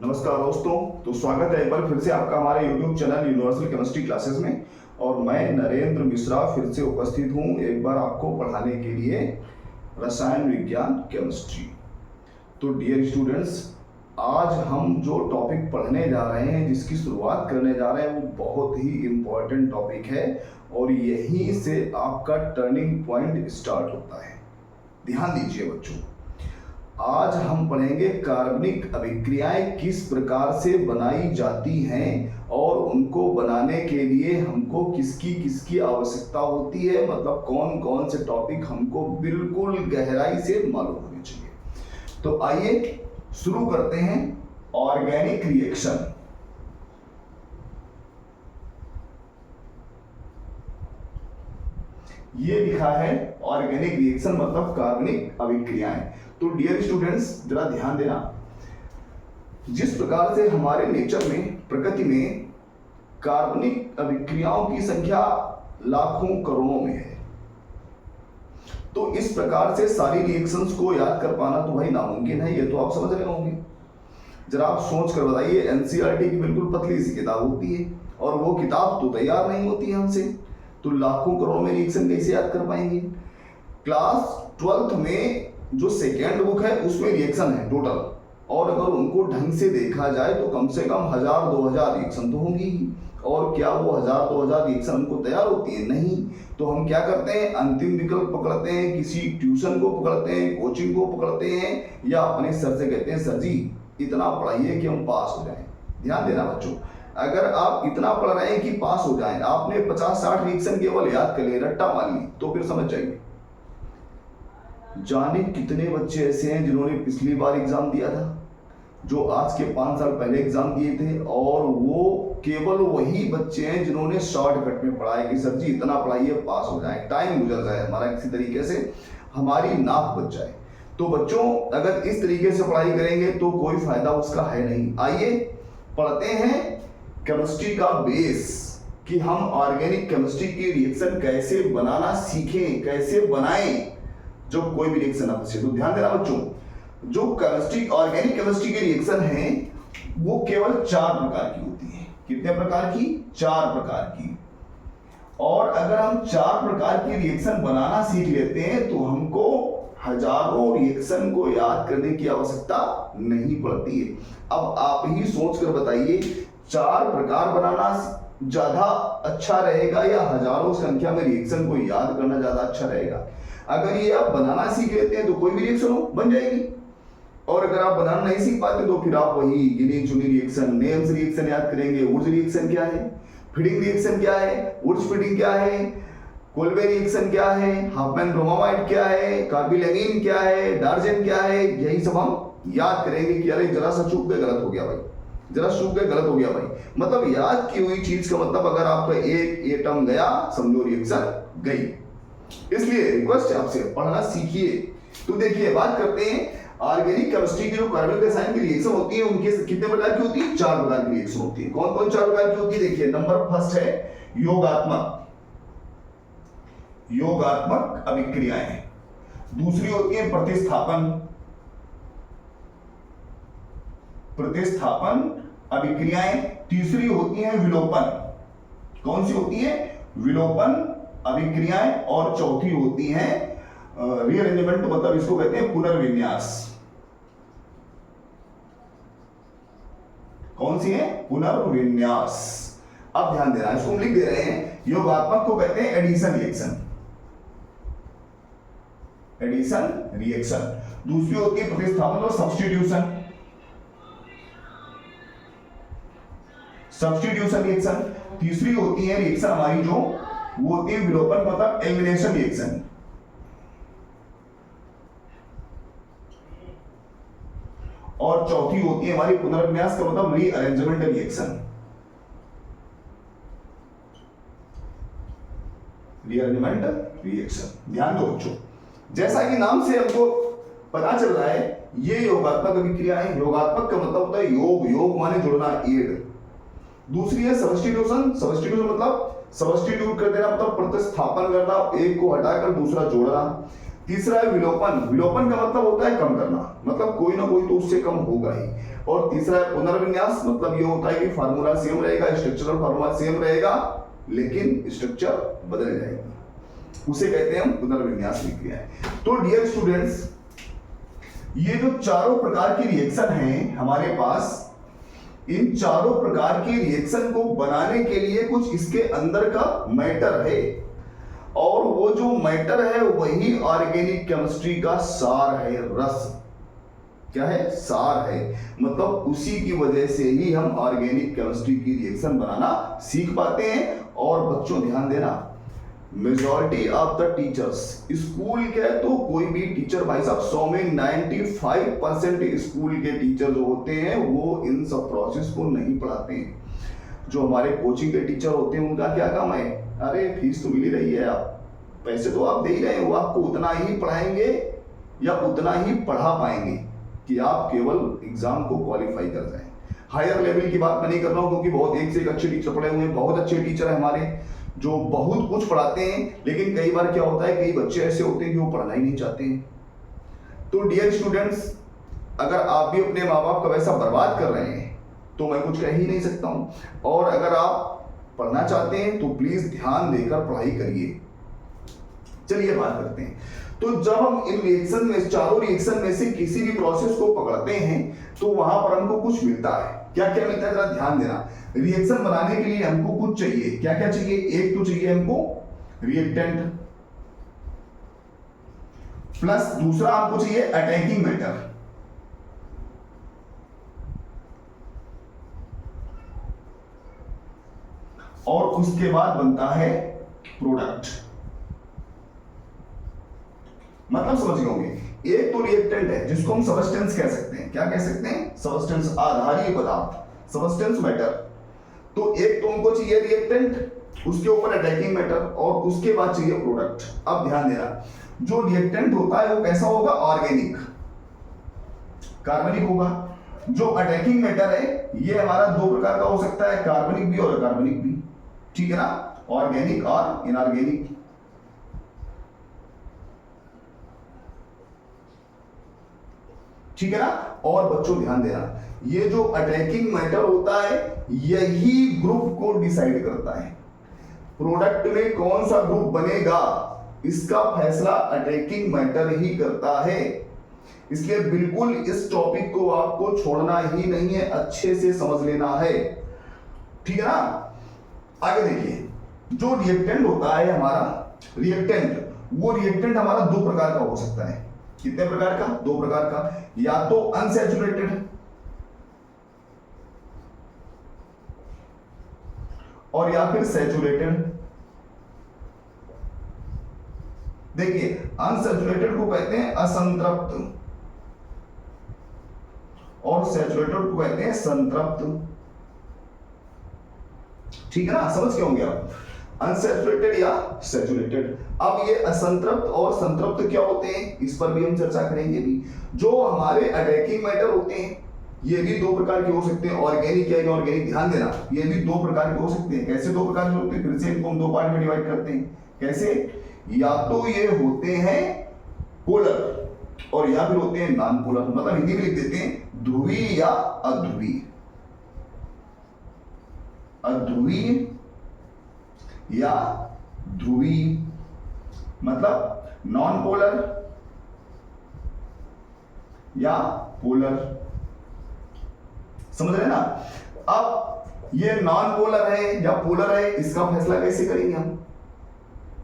नमस्कार दोस्तों। तो स्वागत है एक बार फिर से आपका हमारे YouTube channel universal chemistry classes में। और मैं नरेंद्र मिश्रा फिर से उपस्थित हूँ एक बार आपको पढ़ाने के लिए रसायन विज्ञान केमिस्ट्री। तो डियर स्टूडेंट्स, आज हम जो टॉपिक पढ़ने जा रहे हैं, जिसकी शुरुआत करने जा रहे हैं, वो बहुत ही इम्पोर्टेंट टॉपिक है और यहीं से आपका टर्निंग पॉइंट स्टार्ट होता है। ध्यान दीजिए बच्चों, आज हम पढ़ेंगे कार्बनिक अभिक्रियाएं किस प्रकार से बनाई जाती हैं और उनको बनाने के लिए हमको किसकी किसकी आवश्यकता होती है, मतलब कौन कौन से टॉपिक हमको बिल्कुल गहराई से मालूम होने चाहिए। तो आइए शुरू करते हैं। Organic reaction. ये लिखा है ऑर्गेनिक रिएक्शन मतलब कार्बनिक अभिक्रियाएं। तो डियर स्टूडेंट्स, जरा ध्यान देना, जिस प्रकार से हमारे नेचर में, प्रकृति में कार्बनिक अभिक्रियाओं की संख्या लाखों करोड़ों में है, तो इस प्रकार से सारी रिएक्शंस को याद कर पाना तो भाई नामुमकिन है। ये तो आप समझ रहे होंगे। जरा आप सोच कर बताइए, एनसीईआरटी की बिल्कुल पतली सी किताब होती है और वो किताब तो तैयार नहीं होती है हमसे, तो लाखों करोड़ों में रिएक्शन कैसे याद कर पाएंगे। क्लास 12th में जो सेकेंड बुक है उसमें रिएक्शन है टोटल, और अगर उनको ढंग से देखा जाए तो कम से कम 1000-2000 रिएक्शन तो होंगी ही। और क्या वो 1000-2000 रिएक्शन हमको तैयार होती है? नहीं। तो हम क्या करते हैं, अंतिम विकल्प पकड़ते हैं, किसी ट्यूशन को पकड़ते हैं, कोचिंग को पकड़ते हैं, या अपने सर से कहते हैं सर जी इतना पढ़ाइए कि हम पास हो जाएं। ध्यान देना बच्चों, अगर आप इतना पढ़ रहे हैं कि पास हो जाएं, आपने 50-60 रिएक्शन केवल याद कर लिए, रट्टा मार ली, तो फिर समझ जाइए। जाने कितने बच्चे ऐसे हैं जिन्होंने पिछली बार एग्जाम दिया था, जो आज के 5 साल पहले एग्जाम दिए थे, और वो केवल वही बच्चे हैं जिन्होंने शॉर्टकट में पढ़ा है कि सर जी इतना पढ़ाइए पास हो जाए, टाइम गुजर जाए हमारा, किसी तरीके से हमारी नाक बच जाए। तो बच्चों, अगर इस तरीके से पढ़ाई करेंगे तो कोई फायदा उसका है नहीं। आइए पढ़ते हैं केमिस्ट्री का बेस, कि हम ऑर्गेनिक केमिस्ट्री की रिएक्शन कैसे बनाना सीखें, कैसे बनाएं जो कोई भी रिएक्शन आपसे। तो ध्यान देना बच्चों, जो केमिस्ट्री, ऑर्गेनिक केमिस्ट्री की रिएक्शन है वो केवल 4 प्रकार की होती है। कितने प्रकार की? 4 प्रकार की। और अगर हम 4 प्रकार की रिएक्शन बनाना सीख लेते हैं तो हमको हजारों रिएक्शन को याद करने की आवश्यकता नहीं पड़ती है। अब आप ही सोच कर बताइए, 4 प्रकार बनाना ज्यादा अच्छा रहेगा या हजारों संख्या में रिएक्शन को याद करना ज्यादा अच्छा रहेगा? अगर ये आप बनाना सीख लेते हैं तो कोई भी रिएक्शन हो बन जाएगी, और अगर आप बनाना नहीं सीख पाते तो फिर आप वही गिनी चुनी रिएक्शन, नेम्स रिएक्शन याद करेंगे। वुड्स रिएक्शन क्या है, फीडिंग रिएक्शन क्या है, वुड्स फीडिंग क्या है, कोल्बे रिएक्शन क्या है, हाफमैन ब्रोमामाइड क्या है, कार्बिलैमिन क्या है, डार्जेन क्या है, यही सब हम याद करेंगे कि अरे जरा सा चूक गए गलत हो गया भाई, जरा चूक गए गलत हो गया भाई। मतलब याद की हुई चीज का मतलब अगर आपका एक एटम गया, समझो रिएक्शन गई। इसलिए रिक्वेस्ट है आपसे, पढ़ना सीखिए। तो देखिए, बात करते हैं ऑर्गेनिक केमिस्ट्री की जो कार्बनिक रसायन की रिएक्शन होती है, उनके कितने प्रकार की होती है? 4 प्रकार की रिएक्शन होती है। कौन कौन 4 प्रकार की होती है? देखिए, नंबर फर्स्ट है योगात्मक अभिक्रियाएं। दूसरी होती है प्रतिस्थापन अभिक्रियाएं। तीसरी होती है विलोपन। कौन सी होती है? विलोपन अभिक्रियाएं। और चौथी होती है रीअरेंजमेंट, मतलब इसको कहते हैं पुनर्विन्यास। कौन सी है? पुनर्विन्यास। अब ध्यान देना, इसको हम लिख दे रहे हैं। योगात्मक को कहते हैं एडिशन रिएक्शन, दूसरी होती है प्रतिस्थापन और सब्स्टिट्यूशन रिएक्शन। तीसरी होती है रिएक्शन हमारी जो वो होती है विलोपन मतलब एलिमिनेशन रिएक्शन। और चौथी होती है हमारी पुनर्विन्यास का मतलब रीअरेंजमेंट रिएक्शन। ध्यान दो बच्चों, जैसा कि नाम से हमको पता चल रहा है, ये योगात्मक अभिक्रिया है। योगात्मक का मतलब होता है योग माने जुड़ना, एड। दूसरी है सब्स्टिट्यूशन मतलब सब्स्टिट्यूट कर देना, मतलब प्रतिस्थापन करना, एक को हटाकर दूसरा जोड़ना। तीसरा है विलोपन। विलोपन का मतलब होता है कम करना, मतलब कोई ना कोई तो उससे कम होगा ही। और तीसरा है पुनर्विन्यास, मतलब ये होता है कि फार्मूला सेम रहेगा, स्ट्रक्चरल फार्मूला सेम रहेगा, लेकिन स्ट्रक्चर बदल जाएगी, उसे कहते हैं हम पुनर्विन्यास विक्रियाएं। तो डियर स्टूडेंट्स, ये जो चारों प्रकार की रिएक्शन हैं हमारे पास, इन चारों प्रकार की रिएक्शन को बनाने के लिए कुछ इसके अंदर का मैटर है, और वो जो मैटर है वही ऑर्गेनिक केमिस्ट्री का सार है, रस। क्या है? सार है। मतलब उसी की वजह से ही हम ऑर्गेनिक केमिस्ट्री की रिएक्शन बनाना सीख पाते हैं। और बच्चों ध्यान देना, majority of the teachers, school के तो कोई भी टीचर भाई साहब 100 में 95% स्कूल के टीचर जो होते हैं वो इन सब प्रोसेस को नहीं पढ़ाते हैं। जो हमारे कोचिंग के टीचर होते हैं उनका क्या काम है? अरे फीस तो मिल ही रही है, आप पैसे तो आप दे ही रहे हैं, वो आपको उतना ही पढ़ाएंगे या उतना ही पढ़ा पाएंगे कि आप केवल एग्जाम को क्वालिफाई कर जाएं। हायर लेवल की बात मैं नहीं कर रहा हूं, क्योंकि बहुत एक से एक अच्छे टीचर पढ़े हुए हैं, बहुत अच्छे टीचर हैं हमारे जो बहुत कुछ पढ़ाते हैं, लेकिन कई बार क्या होता है, कई बच्चे ऐसे होते हैं कि वो पढ़ना ही नहीं चाहते हैं। तो डियर स्टूडेंट्स, अगर आप भी अपने माँ बाप का पैसा बर्बाद कर रहे हैं तो मैं कुछ कह ही नहीं सकता हूं, और अगर आप पढ़ना चाहते हैं तो प्लीज ध्यान देकर पढ़ाई करिए। चलिए बात करते हैं। तो जब हम इन रिएक्शन में, चारों रिएक्शन में से किसी भी प्रोसेस को पकड़ते हैं तो वहां पर हमको कुछ मिलता है। क्या क्या मिलता है जरा ध्यान देना। रिएक्शन बनाने के लिए हमको कुछ चाहिए। क्या क्या चाहिए? एक तो चाहिए हमको रिएक्टेंट, प्लस दूसरा हमको चाहिए अटैकिंग मैटर, और उसके बाद बनता है प्रोडक्ट। मतलब समझ गए होंगे, एक तो रिएक्टेंट है जिसको हम सबस्टेंस कह सकते हैं। क्या कह सकते हैं? सबस्टेंस, आधारीय पदार्थ, सबस्टेंस मैटर। तो एक तो हमको चाहिए रिएक्टेंट, उसके ऊपर अटैकिंग मैटर, और उसके बाद चाहिए प्रोडक्ट। अब ध्यान देना, जो रिएक्टेंट होता है वो कैसा होगा? ऑर्गेनिक, कार्बनिक होगा। जो अटैकिंग मैटर है ये हमारा दो प्रकार का हो सकता है, कार्बनिक भी और अकार्बनिक भी, ठीक है ना, ऑर्गेनिक और इनऑर्गेनिक। ठीक है ना। और बच्चों ध्यान देना, ये जो अटैकिंग मैटर होता है यही ग्रुप को डिसाइड करता है। प्रोडक्ट में कौन सा ग्रुप बनेगा इसका फैसला अटैकिंग मैटर ही करता है। इसलिए बिल्कुल इस टॉपिक को आपको छोड़ना ही नहीं है, अच्छे से समझ लेना है, ठीक है ना। आगे देखिए, जो रिएक्टेंट होता है हमारा, रिएक्टेंट, वो रिएक्टेंट हमारा दो प्रकार का हो सकता है। कितने प्रकार का? दो प्रकार का। या तो अनसैचुरेटेड और या फिर सैचुरेटेड। देखिए, अनसैचुरेटेड को कहते हैं असंतृप्त और सैचुरेटेड को कहते हैं संतृप्त, ठीक है ना। समझ के होंगे आप, अनसैचुरेटेड या सैचुरेटेड। अब ये असंतृप्त और संतृप्त क्या होते हैं इस पर भी हम चर्चा करेंगे भी। जो हमारे अटैकिंग मैटर होते हैं ये भी दो प्रकार के हो सकते हैं, ऑर्गेनिक या इनऑर्गेनिक। ध्यान देना, ये भी दो प्रकार के हो सकते हैं। कैसे दो प्रकार के होते हैं? फिर से इनको हम दो पार्ट में डिवाइड करते हैं। कैसे? या तो ये होते हैं पोलर और या फिर होते हैं नॉन पोलर। मतलब हिंदी में लिख देते हैं ध्रुवीय या अध्रुवीय, अध्रुवीय या ध्रुवीय, मतलब नॉन पोलर या पोलर। समझ रहे ना। अब ये नॉन पोलर है या पोलर है, इसका फैसला कैसे करेंगे हम?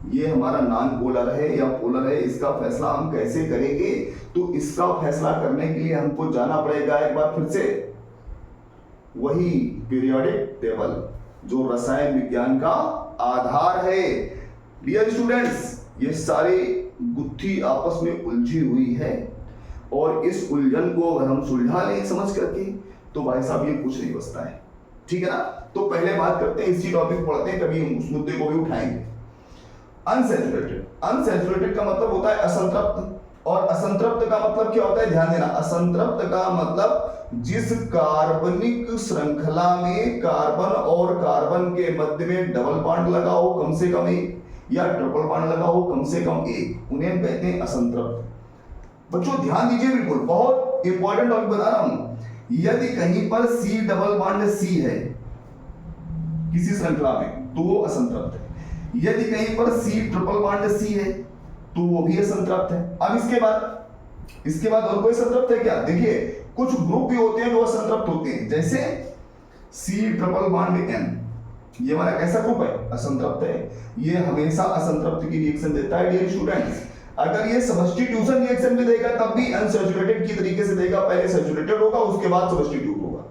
ये हमारा नॉन पोलर है या पोलर है, इसका फैसला हम कैसे करेंगे? तो इसका फैसला करने के लिए हमको जाना पड़ेगा एक बार फिर से वही पीरियोडिक टेबल जो रसायन विज्ञान का आधार है। डियर स्टूडेंट्स, ये सारी गुत्थी आपस में उलझी हुई है और इस उलझन को अगर हम सुलझा लें समझ करके तो भाई साहब ये कुछ नहीं बचता है, ठीक है ना। तो पहले बात करते हैं, इसी टॉपिक पढ़ते हैं, कभी उस मुद्दे को भी उठाएंगे। अनसैचुरेटेड, अनसैचुरेटेड का मतलब होता है असंतृप्त, और असंतृप्त का मतलब क्या होता है? ध्यान देना, असंतृप्त का मतलब जिस कार्बनिक श्रृंखला में कार्बन और कार्बन के मध्य में डबल बॉन्ड लगा हो कम से कम एक, या ट्रिपल बॉन्ड लगा हो कम से कम एक, उन्हें हम कहते हैं असंतृप्त। बच्चों ध्यान दीजिए, बिल्कुल बहुत इंपॉर्टेंट टॉपिक बता रहा हूं। यदि कहीं पर C डबल बॉन्ड C है किसी श्रृंखला में तो वो असंतृप्त है। यदि कहीं पर C ट्रिपल बॉन्ड C है तो वो भी असंतृप्त है। अब इसके बाद और कोई संतृप्त है क्या? देखिए कुछ ग्रुप भी होते हैं जो असंतृप्त होते हैं, जैसे C ट्रिपल बॉन्ड N, ये हमारा कैसा ग्रुप है? असंतृप्त है। ये हमेशा असंतृप्त की रिएक्शन देता है डियर स्टूडेंट्स। अगर ये सब्स्टिट्यूशन रिएक्शन भी देगा तब भी अनसैचुरेटेड की तरीके से देगा, पहले सैचुरेटेड होगा उसके बाद सब्स्टिट्यूट होगा।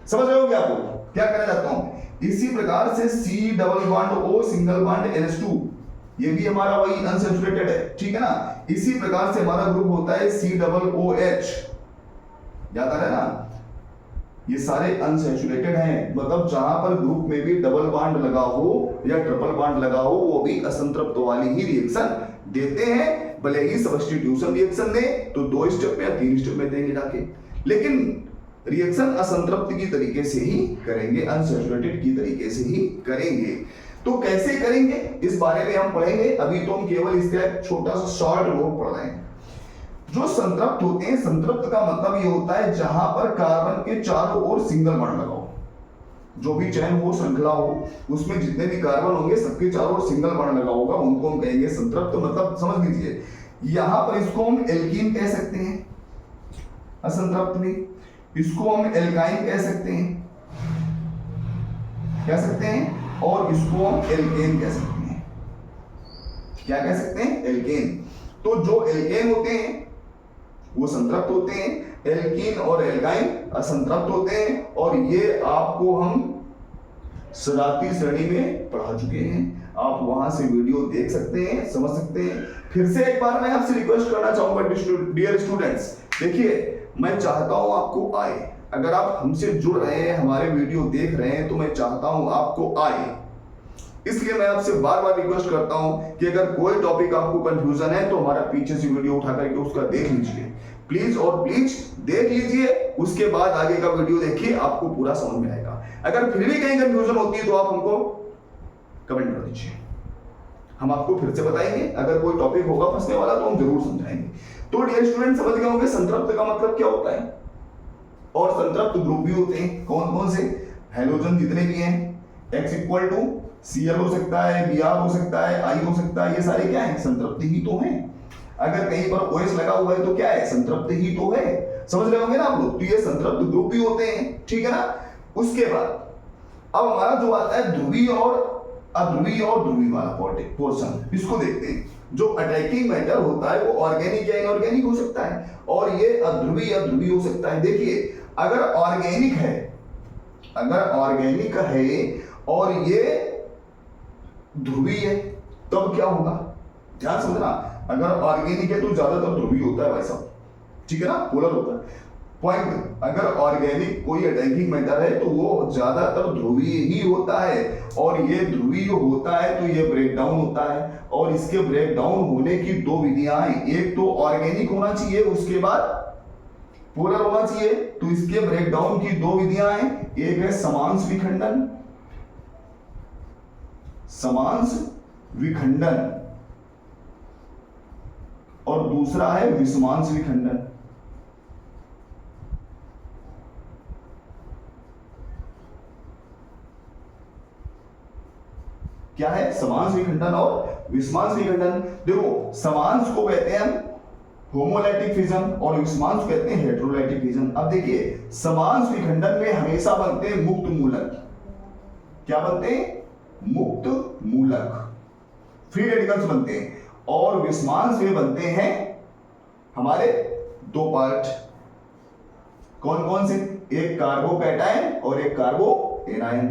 समझ रहे हो क्या आपको क्या कहना चाहता हूं? इसी प्रकार से C double bond O single bond NH2, ये भी हमारा वही अनसैचुरेटेड है, ठीक है ना। इसी प्रकार से हमारा ग्रुप होता है C डबल OH, याद आ रहा है ना, ये सारे अनसैचुरेटेड हैं। मतलब जहां पर ग्रुप में भी डबल बॉन्ड लगा हो या ट्रिपल बॉन्ड लगा हो वो भी असंतृप्त वाली ही रिएक्शन देते हैं, भले ही सब्स्टिट्यूशन रिएक्शन दे तो 2 स्टेप में या 3 स्टेप में देंगे जाके, लेकिन रिएक्शन असंतृप्त की तरीके से ही करेंगे, अनसैचुरेटेड की तरीके से ही करेंगे। तो कैसे करेंगे इस बारे में हम पढ़ेंगे, अभी तो हम केवल इसका एक छोटा सा शॉर्ट नोट पढ़ रहे हैं। जो संतृप्त होते हैं, संतृप्त का मतलब ये होता है जहां पर कार्बन के चारों ओर सिंगल बॉन्ड लगा हो, जो भी चैन हो श्रृंखला हो उसमें जितने भी कार्बन होंगे सबके चारों ओर सिंगल बॉन्ड लगा होगा, उनको हम कहेंगे संतृप्त। मतलब समझ लीजिए यहां पर इसको हम एल्कीन कह सकते हैं असंतृप्त में, इसको हम एल्काइन कह सकते हैं, और इसको हम एल्केन कह सकते हैं। क्या कह सकते हैं? एल्केन। तो जो एल्केन होते हैं वो संतृप्त होते हैं, एल्कीन और एल्काइन असंतृप्त होते हैं, और ये आपको हम सजाती श्रेणी में पढ़ा चुके हैं। आप वहां से वीडियो देख सकते हैं, समझ सकते हैं। फिर से एक बार मैं आपसे रिक्वेस्ट करना चाहूंगा डियर स्टूडेंट्स, देखिए मैं चाहता हूं आपको आए, अगर आप हमसे जुड़ रहे हैं, हमारे वीडियो देख रहे हैं, तो मैं चाहता हूं आपको आए। इसलिए मैं आपसे बार बार रिक्वेस्ट करता हूं कि अगर कोई टॉपिक आपको कंफ्यूजन है तो हमारा पीछे से वीडियो उठा करके उसका देख लीजिए प्लीज, और प्लीज देख लीजिए, उसके बाद आगे का वीडियो देखिए, आपको पूरा समझ में आएगा। अगर फिर भी कहीं कंफ्यूजन होती है तो आप हमको कमेंट कर दीजिए, हम आपको फिर से बताएंगे। अगर कोई टॉपिक होगा फंसने वाला तो हम जरूर समझाएंगे। तो डियर स्टूडेंट समझ गए होंगे संतृप्त का मतलब क्या होता है, और संतृप्त ग्रुप भी होते हैं कौन कौन से? हैलोजन जितने भी हैं, X इक्वल टू Cl हो सकता है, Br हो सकता है, I हो सकता है, ये सारे क्या है? संतृप्त ही तो हैं। अगर कहीं पर OH लगा हुआ है तो क्या है? संतृप्त ही तो है। समझ रहे होंगे ना आप लोग? तो ये संतृप्त ग्रुप भी होते हैं, ठीक है ना। उसके बाद अब हमारा जो आता है ध्रुवीय और अध्रुवीय और ध्रुवीय वाला पोर्शन, इसको देखते हैं। जो अटैकिंग मैटर होता है वो ऑर्गेनिक या इनऑर्गेनिक हो सकता है, और ये अध्रुवीय या ध्रुवीय हो सकता है। देखिए अगर ऑर्गेनिक है और ये ध्रुवीय है तब क्या होगा? ध्यान समझना, अगर ऑर्गेनिक है तो ज्यादातर ध्रुवीय होता है भाई साहब, ठीक है ना, पोलर होता है। पॉइंट, अगर ऑर्गेनिक कोई अटैकिंग मैटर है तो वो ज्यादातर ध्रुवीय ही होता है, और ये ध्रुवीय होता है तो ये ब्रेक डाउन होता है। और इसके ब्रेक डाउन होने की 2 विधियां हैं, एक तो ऑर्गेनिक होना चाहिए, उसके बाद पोलर होना चाहिए। तो इसके ब्रेक डाउन की 2 विधियां हैं, एक है समांश विखंडन और दूसरा है विषमांश विखंडन। क्या है? समांश विखंडन और विषमांश विखंडन। देखो समांश को कहते हैं हम होमोलाइटिक फिजन और विषमांश कहते हैं हेटेरोलाइटिक फिजन। अब देखिए समांश विखंडन में हमेशा बनते हैं मुक्त मूलक। क्या बनते हैं? मुक्त मूलक, फ्री रेडिकल्स बनते हैं। और विषमांश में बनते हैं हमारे 2 पार्ट, कौन कौन से? एक कार्बोकैटायन और एक कार्बो एनायन।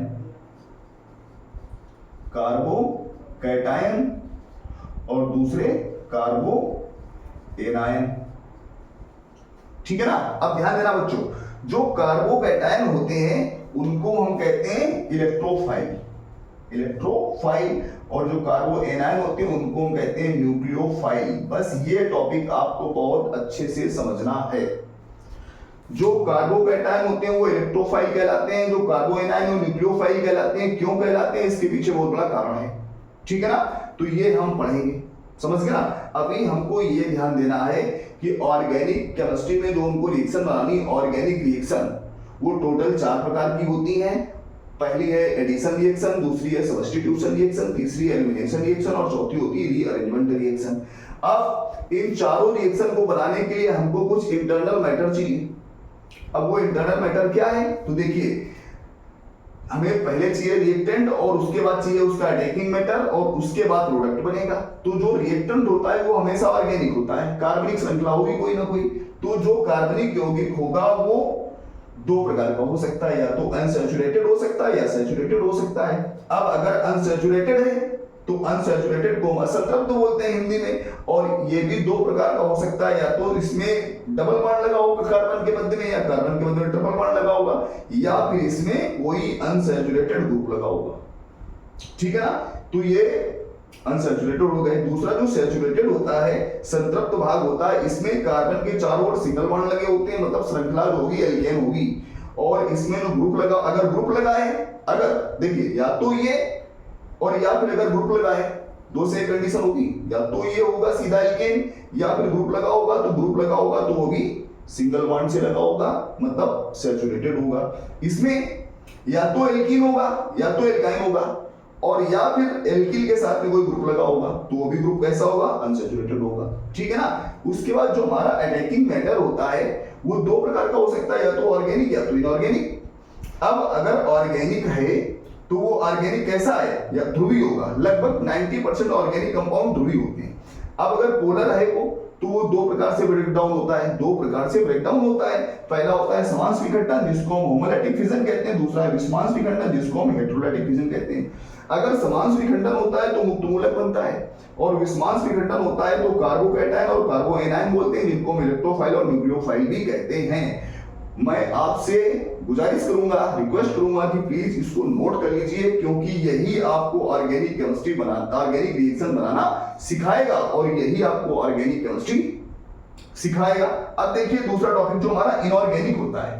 कार्बोकैटायन और दूसरे कार्बो एनायन, ठीक है ना। अब ध्यान देना बच्चों, जो कार्बोकैटायन होते हैं उनको हम कहते हैं इलेक्ट्रोफाइल, और जो कार्बो एनायन होते हैं उनको हम कहते हैं न्यूक्लियोफाइल। बस ये टॉपिक आपको बहुत अच्छे से समझना है। जो कार्बोकैटायन होते हैं वो इलेक्ट्रोफाइल कहलाते हैं, जो कार्बो एनायन वो न्यूक्लियोफाइल कहलाते हैं। क्यों कहलाते हैं? इसके पीछे बहुत बड़ा कारण है, ठीक है ना। तो ये हम पढ़ेंगे, समझ गया ना। अभी हमको ये ध्यान देना है कि ऑर्गेनिक केमिस्ट्री में जो हमको रिएक्शन बनानी, ऑर्गेनिक रिएक्शन, वो टोटल 4 प्रकार की होती हैं। पहली है एडिशन रिएक्शन, दूसरी है सब्स्टिट्यूशन रिएक्शन, तीसरी है एलिमिनेशन रिएक्शन और चौथी होती है रीअरेंजमेंट रिएक्शन। अब इन चारों रिएक्शन को बनाने के लिए हमको कुछ इंटरनल मैटर चाहिए। अब वो इंटरनल मैटर क्या है, तो देखिए हमें पहले चाहिए रिएक्टेंट और उसके बाद चाहिए उसका अटैकिंग मैटर और उसके बाद प्रोडक्ट बनेगा। तो जो रिएक्टेंट होता है वो हमेशा ऑर्गेनिक होता है, कार्बनिक श्रृंखला होगी कोई ना कोई। तो जो कार्बनिक यौगिक होगा वो 2 प्रकार का हो सकता है, या तो अनसैचुरेटेड हो सकता है या सैचुरेटेड हो सकता है। अब अगर अनसैचुरेटेड है तो अनसैचुरेटेड को हम असंतृप्त बोलते हैं हिंदी में, और ये भी 2 प्रकार का हो सकता है, या तो इसमें डबल बॉन्ड लगा होगा कार्बन के मध्य में, या कार्बन के मध्य में ट्रिपल बॉन्ड लगा होगा, या फिर इसमें कोई अनसैचुरेटेड ग्रुप लगा होगा। ठीक है ना, तो ये अनसैचुरेटेड हो गए। दूसरा जो सैचुरेटेड होता है, संतृप्त भाग होता है, इसमें कार्बन के चारों ओर सिंगल बॉन्ड लगे होते हैं, मतलब श्रृंखला जो होगी एल्केन होगी, और इसमें जो ग्रुप लगा, अगर ग्रुप लगा है, अगर देखिए या तो ये और या फिर अगर ग्रुप लगा है, 2 से एक कंडीशन होगी, या तो ये होगा सीधा एल्केन, या फिर ग्रुप लगा होगा, तो ग्रुप लगा होगा तो वो भी सिंगल बॉन्ड से लगा होगा, मतलब सैचुरेटेड होगा। इसमें या तो एल्कीन होगा या तो एल्काइन होगा, और या फिर एल्किल के साथ में कोई ग्रुप लगा होगा, तो वो भी ग्रुप कैसा होगा, अनसैचुरेटेड होगा। ठीक है ना। उसके बाद जो हमारा अटैकिंग मैटर होता है वो 2 प्रकार का हो सकता है, या तो ऑर्गेनिक या तो इनऑर्गेनिक। अब अगर ऑर्गेनिक है तो वो ऑर्गेनिक कैसा है, या ध्रुवीय होगा। लगभग 90% ऑर्गेनिक कंपाउंड ध्रुवीय होते हैं। अब अगर पोलर है वो, तो वो 2 प्रकार से ब्रेक डाउन होता है, 2 प्रकार से ब्रेक डाउन होता है। पहला होता है समांश विघटन, जिसको हम होमोलैटिक फिजन कहते हैं, दूसरा है विषमांश विखंडन, जिसको हम हेटेरोलैटिक फिजन कहते हैं। अगर समांश विखंडन होता है तो मुक्त मूलक बनता है, और विषमांश विखंडन होता है तो कार्बोकैटायन और कार्बोएनायन बोलते हैं, जिनको हम इलेक्ट्रोफाइल और न्यूक्लियोफाइल भी कहते हैं। मैं आपसे गुजारिश करूंगा, रिक्वेस्ट करूंगा कि प्लीज इसको नोट कर लीजिए, क्योंकि यही आपको ऑर्गेनिक केमिस्ट्री बनाना, ऑर्गेनिक रिएक्शन बनाना सिखाएगा, और यही आपको ऑर्गेनिक केमिस्ट्री सिखाएगा। अब देखिए दूसरा टॉपिक जो हमारा इनऑर्गेनिक होता है,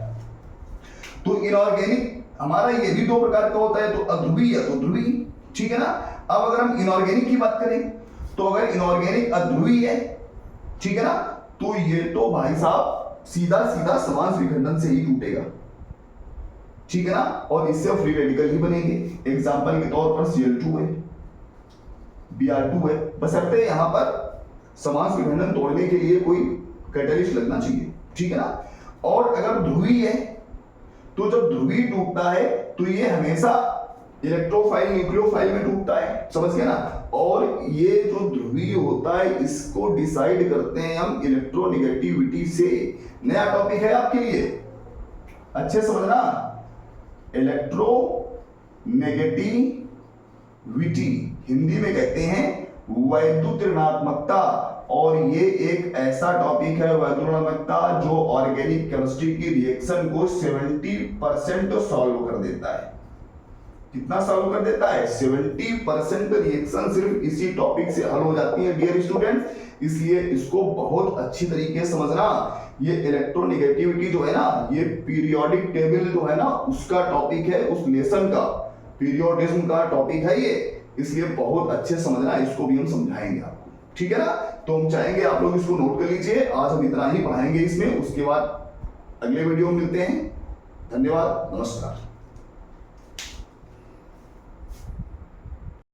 तो इनऑर्गेनिक हमारा ये भी 2 प्रकार का होता है, तो अध्रुवीय या तो ध्रुवीय। ठीक है ना। अब अगर हम इनऑर्गेनिक की बात करें, तो अगर इनऑर्गेनिक अध्रुवीय है, ठीक है ना, तो ये तो भाई साहब सीधा सीधा समांश विखंडन से ही टूटेगा। ठीक है ना, और इससे फ्री रेडिकल ही बनेंगे। एग्जांपल के तौर पर Cl2 है, Br2 है, बशर्ते यहां पर समांश विखंडन तोड़ने के लिए कोई कैटलिस्ट लगना चाहिए। ठीक है ना। और अगर ध्रुवीय है, तो जब ध्रुवीय टूटता है तो ये हमेशा इलेक्ट्रोफाइल न्यूक्लियोफाइल में टूटता है, समझ गए ना। और ये जो ध्रुवीय होता है इसको डिसाइड करते हैं हम इलेक्ट्रोनेगेटिविटी से। नया टॉपिक है आपके लिए, अच्छे समझना, इलेक्ट्रोनेगेटिविटी, हिंदी में कहते हैं वैद्युत ऋणात्मकता। और ये एक ऐसा टॉपिक है वैद्युत ऋणात्मकता जो ऑर्गेनिक केमिस्ट्री की रिएक्शन को 70% सॉल्व कर देता है। कितना सॉल्व कर देता है, 70% रिएक्शन सिर्फ इसी टॉपिक से हल हो जाती है डियर स्टूडेंट्स। इसलिए इसको बहुत अच्छी तरीके से समझना। ये इलेक्ट्रोनेगेटिविटी जो है ना, ये पीरियोडिक टेबल जो है ना उसका टॉपिक है, उस लेसन का पीरियोडिज्म का टॉपिक है ये, इसलिए बहुत अच्छे समझना, इसको भी हम समझाएंगे आपको। ठीक है ना। तो हम चाहेंगे आप लोग इसको नोट कर लीजिए। आज हम इतना ही पढ़ाएंगे इसमें, उसके बाद अगले वीडियो में मिलते हैं। धन्यवाद, नमस्कार।